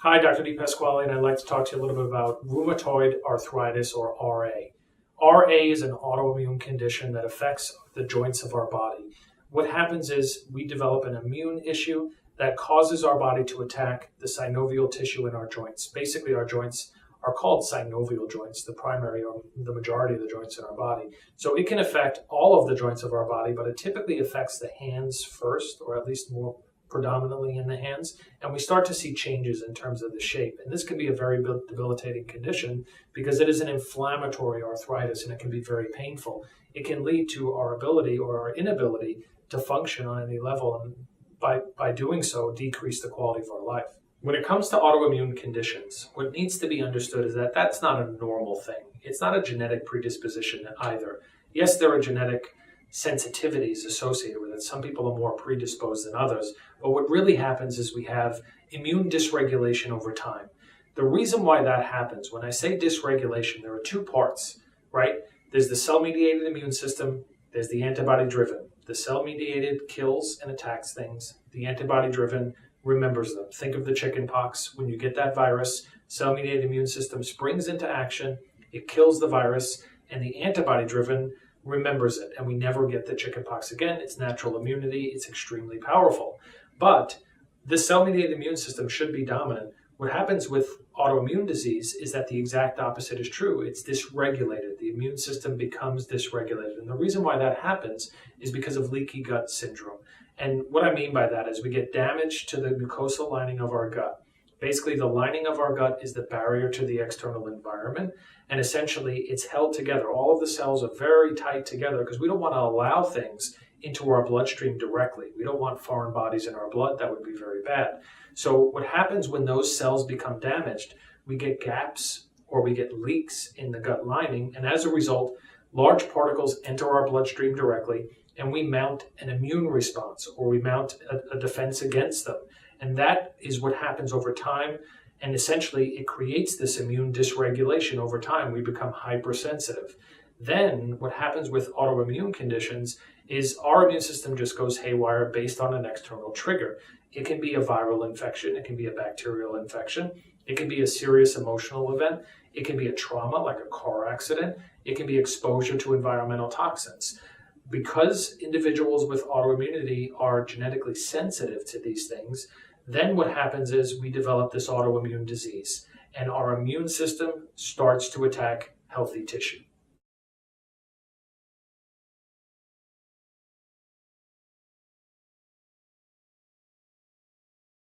Hi, Dr. D. Pasquale, and I'd like to talk to you a little bit about rheumatoid arthritis, or RA. RA is an autoimmune condition that affects the joints of our body. What happens is we develop an immune issue that causes our body to attack the synovial tissue in our joints. Basically, our joints are called synovial joints, the primary or the majority of the joints in our body. So it can affect all of the joints of our body, but it typically affects the hands first, or at least more predominantly in the hands, and we start to see changes in terms of the shape. And this can be a very debilitating condition because it is an inflammatory arthritis and it can be very painful. It can lead to our ability or our inability to function on any level, and by doing so, decrease the quality of our life. When it comes to autoimmune conditions, what needs to be understood is that that's not a normal thing. It's not a genetic predisposition either. Yes, there are genetic sensitivities associated with it. Some people are more predisposed than others, but what really happens is we have immune dysregulation over time. The reason why that happens, when I say dysregulation, there are two parts, right? There's the cell-mediated immune system, there's the antibody-driven. The cell-mediated kills and attacks things. The antibody-driven remembers them. Think of the chicken pox. When you get that virus, cell-mediated immune system springs into action, it kills the virus, and the antibody-driven remembers it, and we never get the chickenpox again. It's natural immunity. It's extremely powerful. But the cell-mediated immune system should be dominant. What happens with autoimmune disease is that the exact opposite is true. It's dysregulated. The immune system becomes dysregulated. And the reason why that happens is because of leaky gut syndrome. And what I mean by that is we get damage to the mucosal lining of our gut. Basically, the lining of our gut is the barrier to the external environment, and essentially it's held together. All of the cells are very tight together because we don't want to allow things into our bloodstream directly. We don't want foreign bodies in our blood. That would be very bad. So what happens when those cells become damaged, we get gaps or we get leaks in the gut lining, and as a result, large particles enter our bloodstream directly, and we mount an immune response, or we mount a defense against them. And that is what happens over time. And essentially, it creates this immune dysregulation over time. We become hypersensitive. Then what happens with autoimmune conditions is our immune system just goes haywire based on an external trigger. It can be a viral infection. It can be a bacterial infection. It can be a serious emotional event. It can be a trauma like a car accident. It can be exposure to environmental toxins. Because individuals with autoimmunity are genetically sensitive to these things, then what happens is we develop this autoimmune disease, and our immune system starts to attack healthy tissue.